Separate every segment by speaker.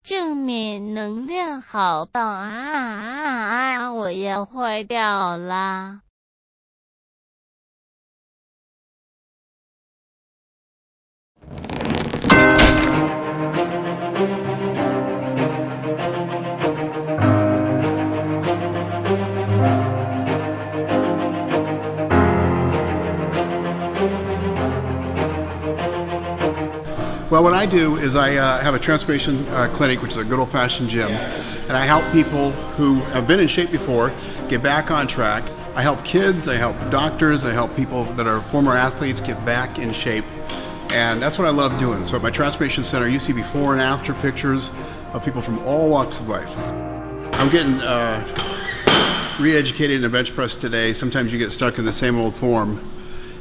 Speaker 1: 正面能量好棒我要坏掉啦。
Speaker 2: Well, what I do is I have a transformation clinic, which is a good old-fashioned gym, and I help people who have been in shape before get back on track. I help kids, I help doctors, I help people that are former athletes get back in shape, and that's what I love doing. So at my transformation center, you see before and after pictures of people from all walks of life. I'm getting re-educated in the bench press today. Sometimes you get stuck in the same old form,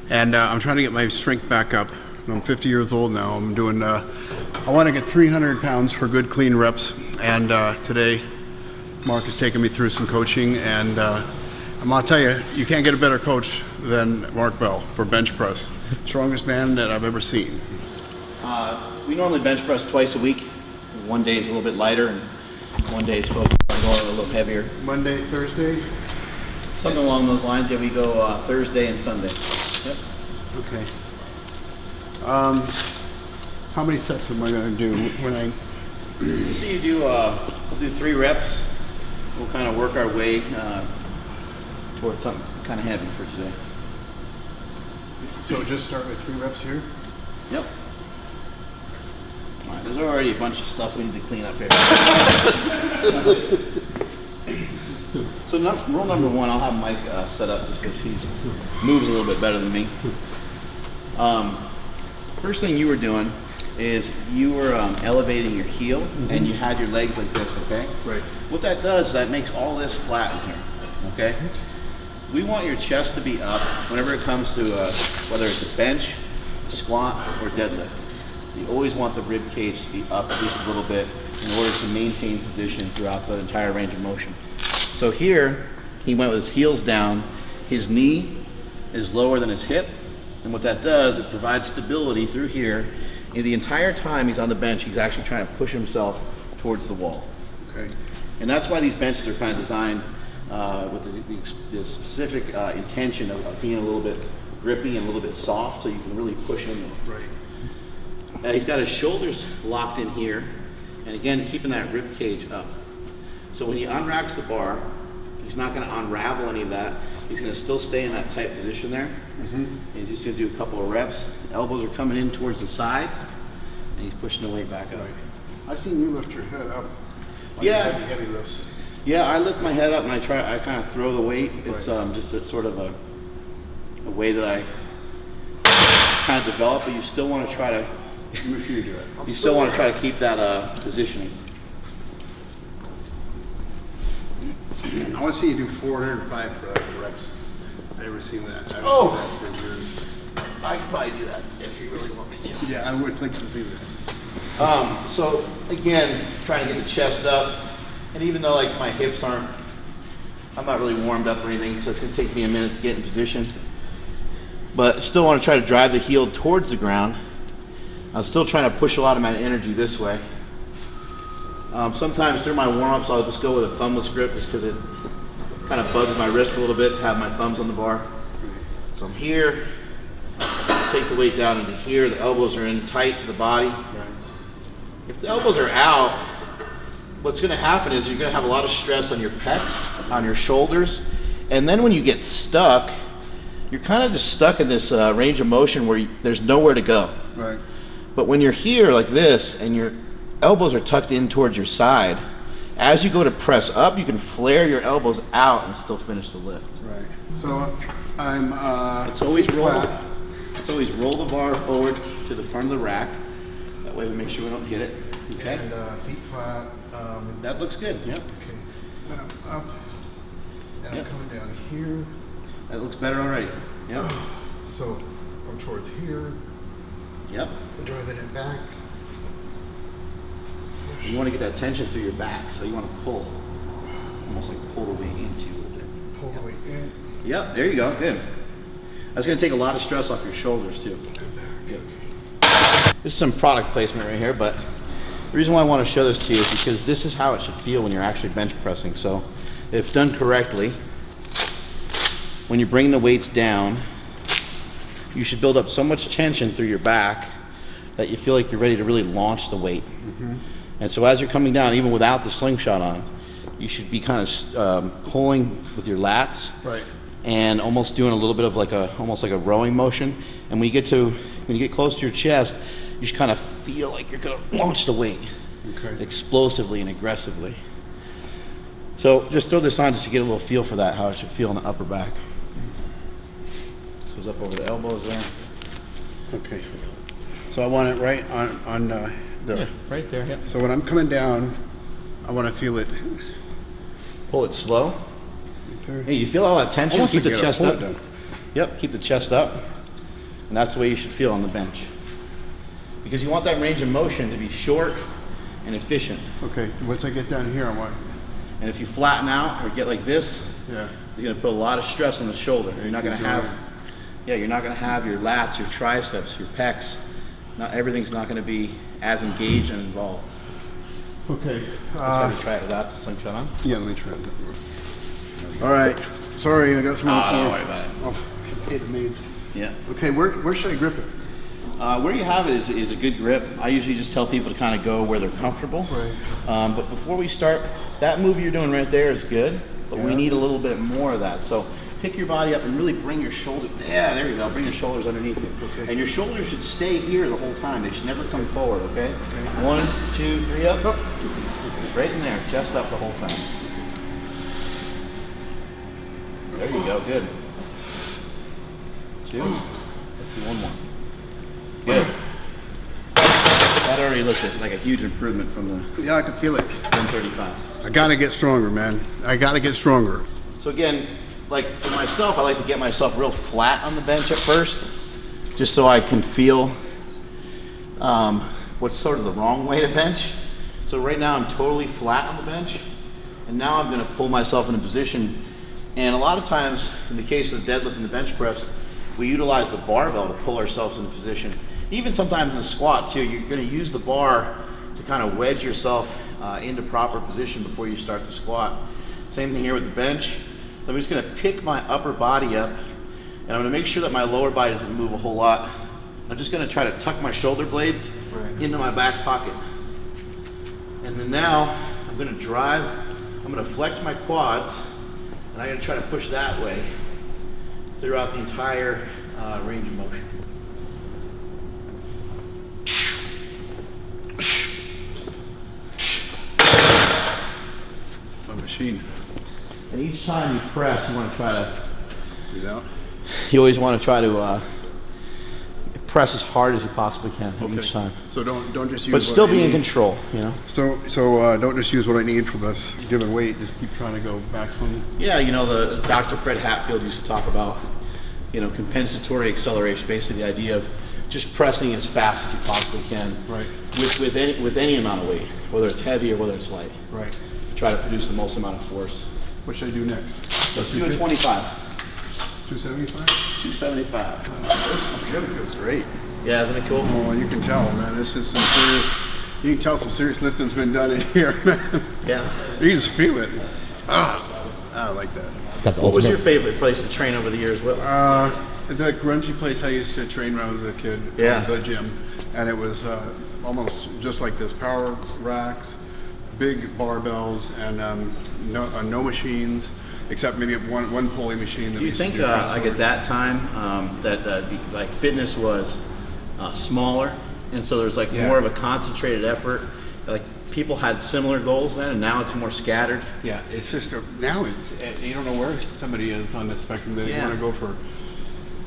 Speaker 2: and I'm trying to get my strength back up. I'm 50 years old now. I'm doing, I want to get 300 pounds for good, clean reps. And today, Mark has taken me through some coaching. And I'm going to tell you, you can't get a better coach than Mark Bell for bench press. Strongest man that I've ever seen.
Speaker 3: We normally bench press twice a week. One day is a little bit lighter, and one day is focused on going a little heavier.
Speaker 2: Monday, Thursday?
Speaker 3: Something along those lines. Yeah, we go Thursday and Sunday. Yep.
Speaker 2: Okay. How many sets am I going to do when I...
Speaker 3: So you do, we'll do 3 reps. We'll kind of work our way towards something kind of heavy for today.
Speaker 2: So just start with 3 reps here?
Speaker 3: Yep. All right, there's already a bunch of stuff we need to clean up here. So rule number 1, I'll have Mike set up just because he moves a little bit better than me. First thing you were doing is you were elevating your heel, and you had your legs like this, okay?
Speaker 2: Right.
Speaker 3: What that does is that makes all this flat in here, okay? We want your chest to be up whenever it comes to whether it's a bench, squat, or deadlift. You always want the rib cage to be up at least a little bit in order to maintain position throughout the entire range of motion. So here, he went with his heels down. His knee is lower than his hip. And what that does, it provides stability through here. And the entire time he's on the bench, he's actually trying to push himself towards the wall.
Speaker 2: Okay.
Speaker 3: And that's why these benches are kind of designed with the specific intention of being a little bit grippy and a little bit soft so you can really push in there.
Speaker 2: Right.
Speaker 3: He's got his shoulders locked in here. And again, keeping that rib cage up. So when he unracks the bar, he's not going to unravel any of that. He's going to still stay in that tight position there. And he's just going to do a couple of reps. Elbows are coming in towards the side, and he's pushing the weight back up.
Speaker 2: Right. I've seen you lift your head up.
Speaker 3: Yeah.
Speaker 2: Heavy lifts.
Speaker 3: Yeah, I lift my head up and I kind of throw the weight. It's just a sort of a way that I kind of develop, but you still want to try to. You still want to try to keep that positioning.
Speaker 2: I want to see you do 405 for that reps. I've never seen that. I haven't seen that for years.
Speaker 3: I could probably do that if you really want me to.
Speaker 2: Yeah, I would like to see that.
Speaker 3: So again, trying to get the chest up, and even though like my hips I'm not really warmed up or anything, so it's going to take me a minute to get in position. But I still want to try to drive the heel towards the ground. I'm still trying to push a lot of my energy this way. Sometimes through my warm-ups, I'll just go with a thumbless grip just because it kind of bugs my wrist a little bit to have my thumbs on the bar. So I'm here, take the weight down into here, the elbows are in tight to the body.
Speaker 2: Right.
Speaker 3: If the elbows are out, what's going to happen is you're going to have a lot of stress on your pecs, on your shoulders, and then when you get stuck, you're kind of just stuck in this range of motion where there's nowhere to go.
Speaker 2: Right.
Speaker 3: But when you're here like this and your elbows are tucked in towards your side, as you go to press up, you can flare your elbows out and still finish the lift.
Speaker 2: Right. So I'm
Speaker 3: It's always roll the bar forward to the front of the rack. That way we make sure we don't hit it. Okay.
Speaker 2: And feet flat.
Speaker 3: That looks good. Yep.
Speaker 2: Okay. Then I'm up. And
Speaker 3: Yep.
Speaker 2: I'm coming down here.
Speaker 3: That looks better already. Yep.
Speaker 2: So I'm towards here.
Speaker 3: Yep.
Speaker 2: And driving it back.
Speaker 3: You want to get that tension through your back, so you want to pull, almost like pull the weight into you a little bit.
Speaker 2: Pull the weight in.
Speaker 3: Yep, there you go, good. That's going to take a lot of stress off your shoulders too.
Speaker 2: And back.
Speaker 3: Good. This is some product placement right here, but The reason why I want to show this to you is because this is how it should feel when you're actually bench pressing. So if done correctly, when you bring the weights down, you should build up so much tension through your back that you feel like you're ready to really launch the weight. And so as you're coming down, even without the slingshot on, you should be kind of pulling with your lats,
Speaker 2: Right.
Speaker 3: and almost doing a little bit of almost like a rowing motion. And when you get close to your chest, you should kind of feel like you're going to launch the weight explosively and aggressively. So just throw this on just to get a little feel for that, how it should feel in the upper back. So it's up over the elbows there.
Speaker 2: Okay. So I want it right on the.
Speaker 3: Yeah, right there. Yep.
Speaker 2: So when I'm coming down, I want to feel it.
Speaker 3: Pull it slow.
Speaker 2: Right there.
Speaker 3: Hey, you feel all that tension?
Speaker 2: Almost
Speaker 3: Keep the
Speaker 2: like
Speaker 3: chest
Speaker 2: pull it
Speaker 3: up.
Speaker 2: down.
Speaker 3: Yep, keep the chest up. And that's the way you should feel on the bench. Because you want that range of motion to be short and efficient.
Speaker 2: Okay. Once I get down here, I want.
Speaker 3: And if you flatten out or get like this,
Speaker 2: Yeah.
Speaker 3: you're going to put a lot of stress on the shoulder. You're not going to have, you're not going to have your lats, your triceps, your pecs. Not everything's not going to be as engaged and involved.
Speaker 2: Okay.
Speaker 3: Let's have you try it without the slingshot on.
Speaker 2: Yeah, let me try it. All right. Sorry, I got some more.
Speaker 3: Don't worry about it.
Speaker 2: I'll pay the maids.
Speaker 3: Yeah.
Speaker 2: Okay, where should I grip it?
Speaker 3: Where you have it is a good grip. I usually just tell people to kind of go where they're comfortable.
Speaker 2: Right.
Speaker 3: But before we start, that move you're doing right there is good, but we
Speaker 2: Yeah.
Speaker 3: need a little bit more of that. So pick your body up and really bring your shoulder. Yeah, there you go. Bring your shoulders underneath you.
Speaker 2: Okay.
Speaker 3: And your shoulders should stay here the whole time. They should never come forward. Okay. 1, 2, 3, up.
Speaker 2: Up.
Speaker 3: Right in there, chest up the whole time. There you go. Good. 2. Let's do one more. Good. That already looks like a huge improvement from the
Speaker 2: Yeah, I can feel it.
Speaker 3: 135.
Speaker 2: I gotta get stronger, man. I gotta get stronger.
Speaker 3: So again, like for myself, I like to get myself real flat on the bench at first, just so I can feel what's sort of the wrong way to bench. So right now I'm totally flat on the bench, and now I'm going to pull myself in a position. And a lot of times, in the case of the deadlift and the bench press, we utilize the barbell to pull ourselves in a position. Even sometimes in the squat too, you're going to use the bar to kind of wedge yourself into proper position before you start the squat. Same thing here with the bench. So I'm just going to pick my upper body up, and I'm going to make sure that my lower body doesn't move a whole lot. I'm just going to try to tuck my shoulder blades into my back pocket. And then now I'm going to drive, I'm going to flex my quads, and I'm going to try to push that way throughout the entire range of motion.
Speaker 2: A machine.
Speaker 3: And each time you press, you want to try to,
Speaker 2: Breathe out.
Speaker 3: you always want to try to press as hard as you possibly can each time.
Speaker 2: So don't just use.
Speaker 3: But still be in control, you know?
Speaker 2: So don't just use what I need for this given weight. Just keep trying to go back swing.
Speaker 3: Yeah, you know, the Dr. Fred Hatfield used to talk about, you know, compensatory acceleration, basically the idea of just pressing as fast as you possibly can.
Speaker 2: Right.
Speaker 3: With any amount of weight, whether it's heavy or whether it's light.
Speaker 2: Right.
Speaker 3: Try to produce the most amount of force.
Speaker 2: What should I do next?
Speaker 3: Let's do a 25.
Speaker 2: 275.
Speaker 3: 275.
Speaker 2: This gym feels great.
Speaker 3: Yeah, isn't it cool?
Speaker 2: Oh, you can tell, man. This is some serious. You can tell some serious lifting's been done in here, man.
Speaker 3: Yeah.
Speaker 2: You can just feel it. I like that.
Speaker 3: What was your favorite place to train over the years? What?
Speaker 2: The grungy place I used to train when I was a kid.
Speaker 3: Yeah.
Speaker 2: The gym, and it was almost just like this: power racks, big barbells, and no machines, except maybe one pulley machine.
Speaker 3: Do you think like at that time that like fitness was smaller, and so there's like more of a concentrated effort? Like people had similar goals then, and now it's more scattered.
Speaker 2: Yeah, it's just now it's you don't know where somebody is on the spectrum. They want to go for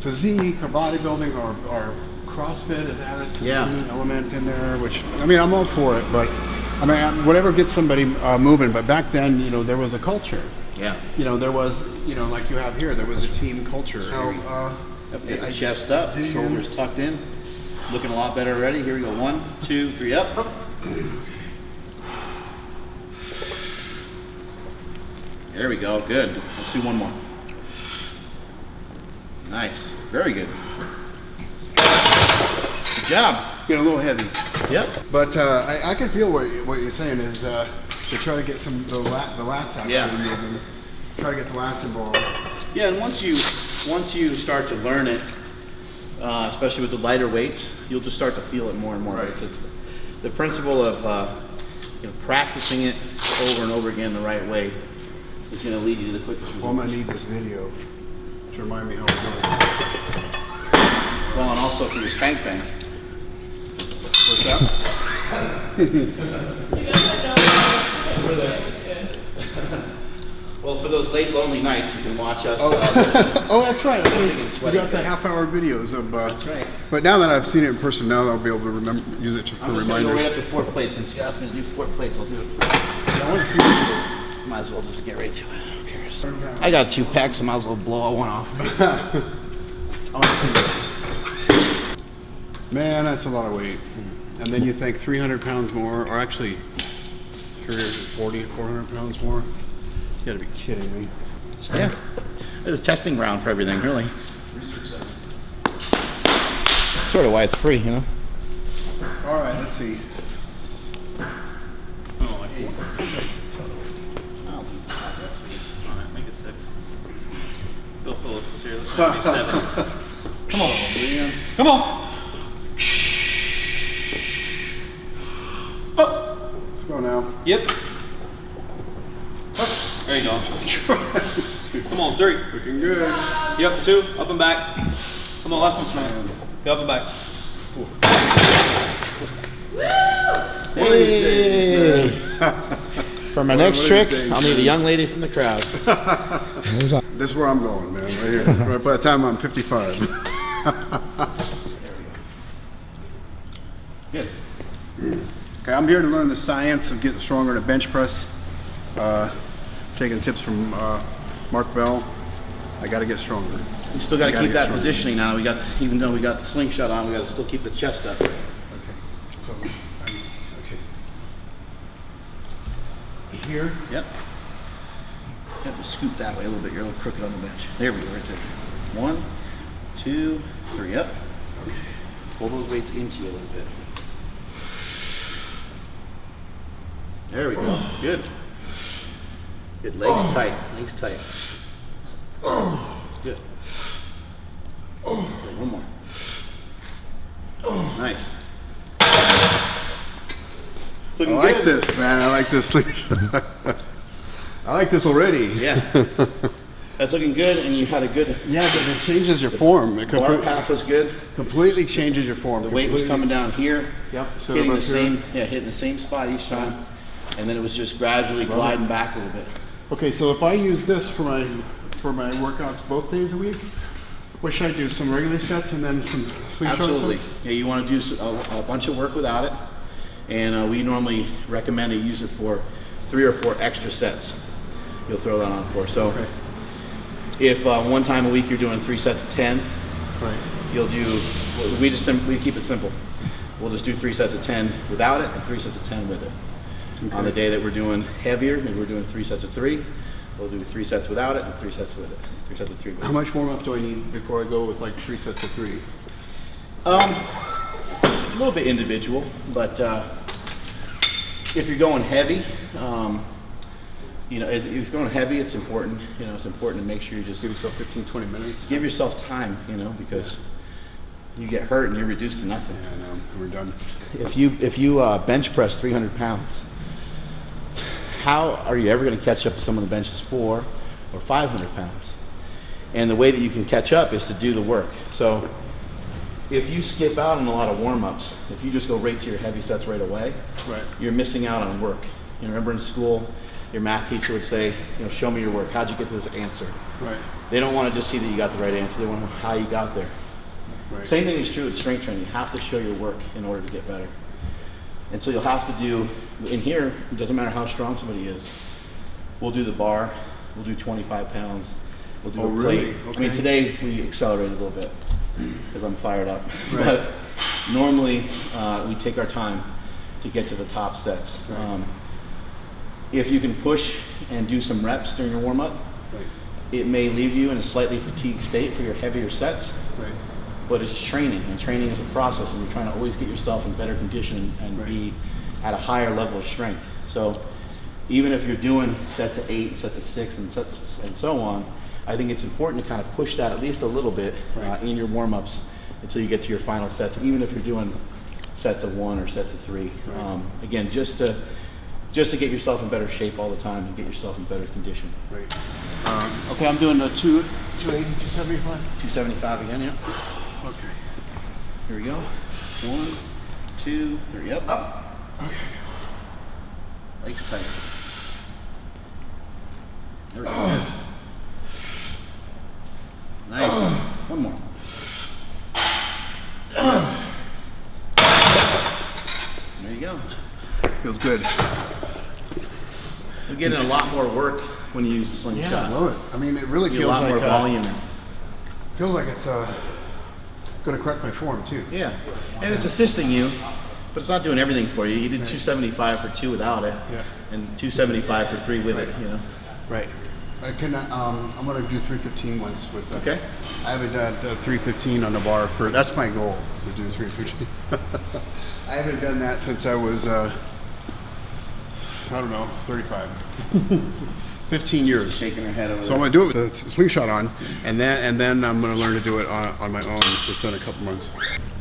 Speaker 2: physique or bodybuilding or CrossFit has added some element in there, which I mean I'm all for it, but I mean whatever gets somebody moving. But back then, you know, there was a culture.
Speaker 3: Yeah.
Speaker 2: You know, there was, you know, like you have here, there was a team culture.
Speaker 3: So chest up, shoulders tucked in, looking a lot better already. Here we go. 1, 2, 3, up. There we go. Good. Let's do one more. Nice. Very good. Good job.
Speaker 2: Get a little heavy.
Speaker 3: Yep.
Speaker 2: But I can feel what you're saying is to try to get the lats out.
Speaker 3: Yeah.
Speaker 2: Moving. Try to get the lats involved.
Speaker 3: Yeah, and once you start to learn it, especially with the lighter weights, you'll just start to feel it more and more.
Speaker 2: Right.
Speaker 3: It's the principle of practicing it over and over again the right way is going to lead you to the quickest
Speaker 2: Well, I'm
Speaker 3: result.
Speaker 2: gonna need this video to remind me how we're doing.
Speaker 3: Well, and also for your spank bank.
Speaker 2: What's that?
Speaker 3: Well, for those late lonely nights, you can watch us.
Speaker 2: Oh, that's right.
Speaker 3: Lifting and
Speaker 2: We
Speaker 3: sweating.
Speaker 2: got the half-hour videos of.
Speaker 3: That's right.
Speaker 2: But now that I've seen it in person, now I'll be able to use it for
Speaker 3: I'm just going to
Speaker 2: reminders.
Speaker 3: go right up to 4 plates. Since you asked me to do 4 plates, I'll do it.
Speaker 2: I want to see this.
Speaker 3: Might as well just get right to it. Who cares? I got 2 packs, so might as well blow one off.
Speaker 2: I want to see this. Man, that's a lot of weight. And then you think 300 pounds more, or actually 340, 400 pounds more. You gotta be kidding me.
Speaker 3: So, yeah, it's a testing ground for everything, really. Sort of why it's free, you know.
Speaker 2: All right, let's see.
Speaker 4: Oh, like 4. Alright, make it 6. Bill Phillips is here. Let's make it 7.
Speaker 2: Come on, man.
Speaker 4: Come on!
Speaker 2: Let's go now.
Speaker 4: Yep. There you go.
Speaker 2: Let's try.
Speaker 4: Come on, 3.
Speaker 2: Looking good.
Speaker 4: Yep, 2. Up and back. Come on, last one, man. Go up and back.
Speaker 3: Hey! For my next
Speaker 2: What do you
Speaker 3: trick,
Speaker 2: think?
Speaker 3: I'll need a young lady from the crowd.
Speaker 2: This is where I'm going, man. Right here. Right by the time I'm 55.
Speaker 3: Good.
Speaker 2: Okay, I'm here to learn the science of getting stronger in a bench press. Taking tips from Mark Bell. I got to get stronger.
Speaker 3: We still got to
Speaker 2: Gotta
Speaker 3: keep
Speaker 2: get
Speaker 3: that
Speaker 2: stronger.
Speaker 3: positioning now. Even though we got the slingshot on, we got to still keep the chest up.
Speaker 2: Okay. So, okay. Here.
Speaker 3: Yep. You have to scoop that way a little bit. You're a little crooked on the bench. There we go, right there. 1, 2, 3. Yep. Okay. Pull those weights into you a little bit. There we go. Good. Good. Legs tight. Legs tight. Good. Okay, one more. Nice. It's
Speaker 2: I
Speaker 3: looking
Speaker 2: like
Speaker 3: good.
Speaker 2: this, man. I like this. I like this already.
Speaker 3: Yeah. That's looking good, and you had a good.
Speaker 2: Yeah, but it changes your form. It
Speaker 3: Bar path was good.
Speaker 2: completely changes your form.
Speaker 3: The weight was coming down here.
Speaker 2: Yep. So
Speaker 3: Hitting the
Speaker 2: about here.
Speaker 3: same, hitting the same spot each time, and then it was just gradually gliding back a little bit.
Speaker 2: Okay, so if I use this for my workouts both days a week, what should I do? Some regular sets and then some slingshot
Speaker 3: Absolutely.
Speaker 2: sets?
Speaker 3: Yeah, you want to do a bunch of work without it, and we normally recommend to use it for 3 or 4 extra sets. You'll throw that on for. So
Speaker 2: Okay.
Speaker 3: if one time a week you're doing 3 sets of 10,
Speaker 2: Right.
Speaker 3: you'll do. We keep it simple. We'll just do 3 sets of 10 without it and 3 sets of 10 with it.
Speaker 2: Okay.
Speaker 3: On the day that we're doing heavier, maybe we're doing 3 sets of 3. We'll do 3 sets without it and 3 sets with it. 3 sets of 3 with it.
Speaker 2: How much warm up do I need before I go with like 3 sets of 3?
Speaker 3: A little bit individual, but if you're going heavy, if you're going heavy, it's important. It's important to make sure you just
Speaker 2: Give yourself 15, 20 minutes.
Speaker 3: give yourself time. Because you get hurt and you're reduced to nothing.
Speaker 2: Yeah, I know. We're done.
Speaker 3: If you bench press 300 pounds, how are you ever going to catch up to someone that benches 400 or 500 pounds? And the way that you can catch up is to do the work. So if you skip out on a lot of warm-ups, if you just go right to your heavy sets right away,
Speaker 2: Right.
Speaker 3: you're missing out on work. Remember in school, your math teacher would say, show me your work. How'd you get to this answer?
Speaker 2: Right.
Speaker 3: They don't want to just see that you got the right answer. They want to know how you got there.
Speaker 2: Right.
Speaker 3: Same thing is true with strength training. You have to show your work in order to get better. And so you'll have to do, in here, it doesn't matter how strong somebody is. We'll do the bar, we'll do 25 pounds, we'll do
Speaker 2: Oh,
Speaker 3: a
Speaker 2: really?
Speaker 3: plate. I mean,
Speaker 2: Okay.
Speaker 3: today we accelerated a little bit because I'm fired up.
Speaker 2: Right.
Speaker 3: But normally we take our time to get to the top sets.
Speaker 2: Right.
Speaker 3: If you can push and do some reps during your warm-up,
Speaker 2: Right.
Speaker 3: it may leave you in a slightly fatigued state for your heavier sets.
Speaker 2: Right.
Speaker 3: but it's training, and training is a process, and you're trying to always get yourself in better condition and be at a higher level of strength. So even if you're doing sets of 8, sets of 6, and so on, I think it's important to kind of push that at least a little bit in your warm-ups until you get to your final sets, even if you're doing sets of 1 or sets of 3. Again, just to get yourself in better shape all the time and get yourself in better condition.
Speaker 2: Right. Okay, I'm doing the 280, 275.
Speaker 3: 275 again, yeah.
Speaker 2: Okay.
Speaker 3: Here we go. 1, 2, 3, up.
Speaker 2: Okay.
Speaker 3: Legs tight. There we go. Nice. One more. There you go.
Speaker 2: Feels good.
Speaker 3: You're getting a lot more work when you use the slingshot.
Speaker 2: Yeah, I love it. I mean, it really
Speaker 3: You get
Speaker 2: feels
Speaker 3: a lot
Speaker 2: like
Speaker 3: more volume.
Speaker 2: feels like it's going to correct my form too.
Speaker 3: Yeah, and it's assisting you, but it's not doing everything for you. You did 275 for 2 without it, and 275 for 3 with it. You know.
Speaker 2: Right. I'm going to do 315 once with.
Speaker 3: Okay.
Speaker 2: I haven't done 315 on the bar for. That's my goal, to do 315. I haven't done that since I was I don't know, 35. 15 years.
Speaker 3: Shaking her head over
Speaker 2: So I'm going to do it with the slingshot on, and then I'm going to learn to do it on my own within a couple months.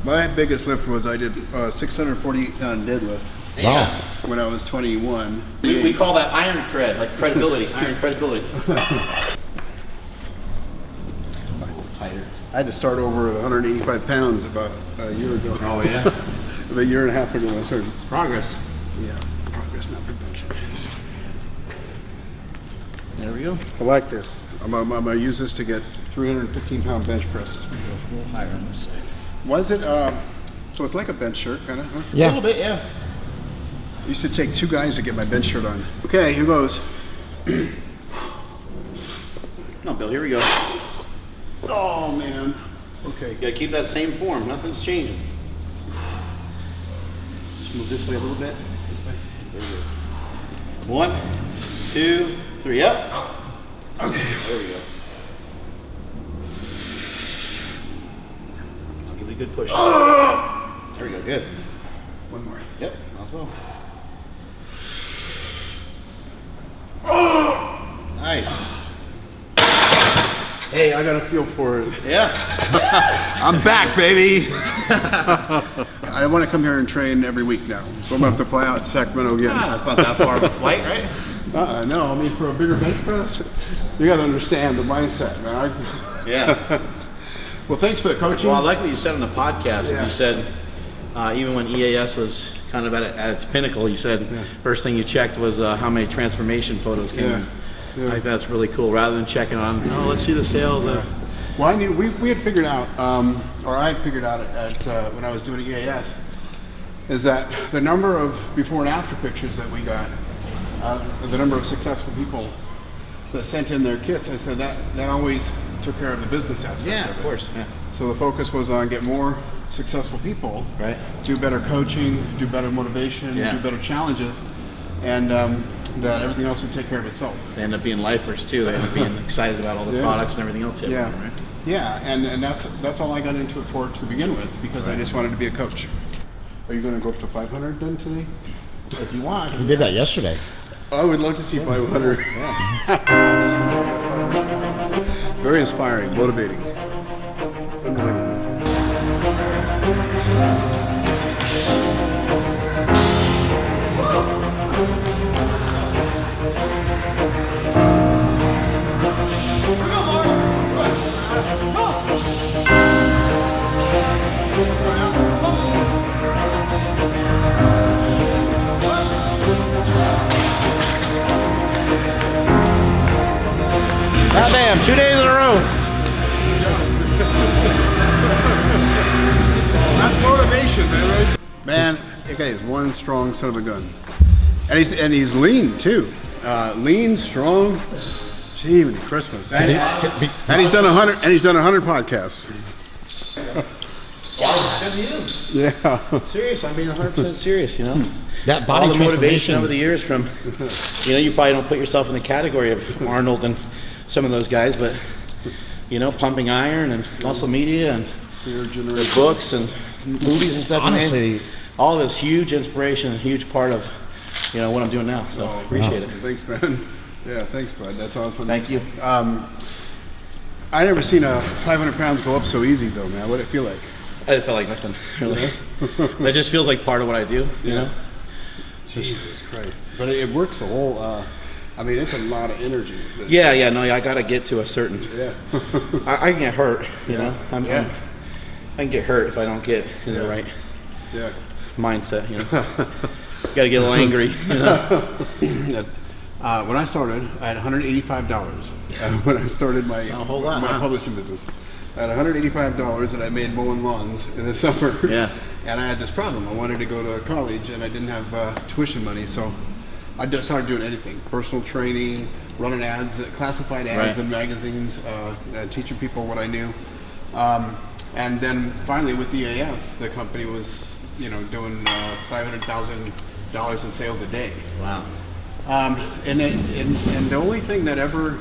Speaker 2: My biggest lift was I did 648-pound deadlift.
Speaker 3: Wow.
Speaker 2: When I was 21.
Speaker 3: We call that iron cred, like credibility, iron credibility. Tighter.
Speaker 2: I had to start over at 185 pounds about a year ago.
Speaker 3: Oh yeah.
Speaker 2: About a year and a half ago I started.
Speaker 3: Progress.
Speaker 2: Yeah, progress, not perfection.
Speaker 3: There we go.
Speaker 2: I like this. I'm going to use this to get 315-pound bench press.
Speaker 3: A little higher on this side.
Speaker 2: Was it, so it's like a bench shirt, kind of, huh?
Speaker 3: Yeah. A little bit, yeah.
Speaker 2: I used to take 2 guys to get my bench shirt on. Okay, here goes.
Speaker 3: No, Bill, here we go.
Speaker 2: Oh, man. Okay.
Speaker 3: You gotta keep that same form. Nothing's changing. Just move this way a little bit. This way. There we go. 1, 2, 3, up.
Speaker 2: Okay.
Speaker 3: There we go. I'll give it a good push. There we go, good.
Speaker 2: One more.
Speaker 3: Yep, might as well. Nice.
Speaker 2: Hey, I got a feel for it.
Speaker 3: Yeah.
Speaker 2: I'm back, baby. I want to come here and train every week now, so I'm going to have to fly out to Sacramento again.
Speaker 3: It's not that far of a flight, right?
Speaker 2: No, I mean, for a bigger bench press, you got to understand the mindset, man.
Speaker 3: Yeah.
Speaker 2: Well, thanks for the coaching.
Speaker 3: Well, I like what you said on the podcast.
Speaker 2: Yeah.
Speaker 3: You said even when EAS was kind of at its pinnacle, you said first thing you checked was how many transformation photos came in.
Speaker 2: Yeah.
Speaker 3: I think that's really cool. Rather than checking on, let's see the sales.
Speaker 2: Well, I knew we had figured out, or I had figured out when I was doing EAS, is that the number of before and after pictures that we got, the number of successful people that sent in their kits, I said that always took care of the business aspect.
Speaker 3: Yeah, of course. Yeah.
Speaker 2: So the focus was on get more successful people,
Speaker 3: Right.
Speaker 2: do better coaching, do better motivation, do better challenges, and that everything else would take care of itself.
Speaker 3: They end up being lifers too. They end up being excited about all the products and everything else. Right?
Speaker 2: Yeah, and that's all I got into it for to begin with, because I just wanted to be a coach. Are you going to go up to 500 then today?
Speaker 3: If you want.
Speaker 5: We did that yesterday.
Speaker 2: I would love to see 500. Very inspiring, motivating. Unbelievable.
Speaker 3: Goddamn, 2 days in a row.
Speaker 2: That's motivation, man, right? Man, that guy is one strong son of a gun. And he's lean too. Lean, strong. Gee, Christmas. And he's done 100 podcasts.
Speaker 3: Good news.
Speaker 2: Yeah.
Speaker 3: Serious, I'm being 100% serious, you know.
Speaker 5: That body
Speaker 3: all the motivation
Speaker 5: transformation
Speaker 3: over the years from, you probably don't put yourself in the category of Arnold and some of those guys, but, pumping iron and muscle media and
Speaker 2: your
Speaker 3: the
Speaker 2: generation.
Speaker 3: books and movies and stuff.
Speaker 5: Honestly,
Speaker 3: all of this huge inspiration, a huge part of, you know, what I'm doing now. So appreciate it.
Speaker 2: Thanks, man. Yeah, thanks, bud. That's awesome.
Speaker 3: Thank you.
Speaker 2: I never seen a 500 pounds go up so easy, though, man. What did it feel like?
Speaker 3: It felt like nothing, really. It just feels like part of what I do, you know?
Speaker 2: Jesus Christ. But it works a whole, I mean, it's a lot of energy.
Speaker 3: Yeah, I got to get to a certain,
Speaker 2: Yeah.
Speaker 3: I can get hurt, you know?
Speaker 2: Yeah.
Speaker 3: I can get hurt if I don't get in the right
Speaker 2: Yeah.
Speaker 3: mindset, you know? Got to get a little angry, you know?
Speaker 2: When I started, I had $185 when I started my
Speaker 3: a whole lot, huh?
Speaker 2: publishing business. I had $185 that I made mowing lawns in the summer.
Speaker 3: Yeah.
Speaker 2: And I had this problem. I wanted to go to college and I didn't have tuition money, so I just started doing anything. Personal training, running ads, classified ads in magazines, teaching people what I knew. And then finally with the AS, the company was, you know, doing $500,000 in sales a day.
Speaker 3: Wow.
Speaker 2: And the only thing that ever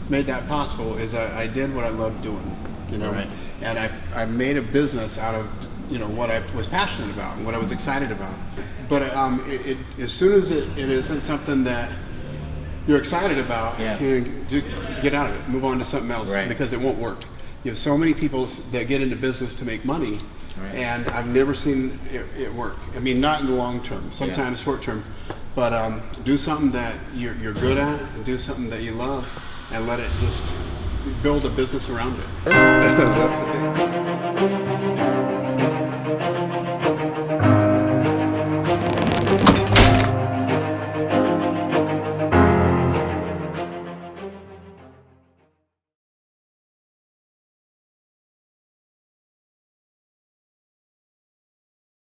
Speaker 2: made that possible is I did what I loved doing, you know,
Speaker 3: Right.
Speaker 2: and I made a business out of, you know, what I was passionate about and what I was excited about. But as soon as it isn't something that you're excited about, you get out of it, move on to something else, because it won't work. You have so many people that get into business to make money, and I've never seen it work. I mean, not in the long term, sometimes short term, but do something that you're good at, and do something that you love, and let it just build a business around it. That's the thing.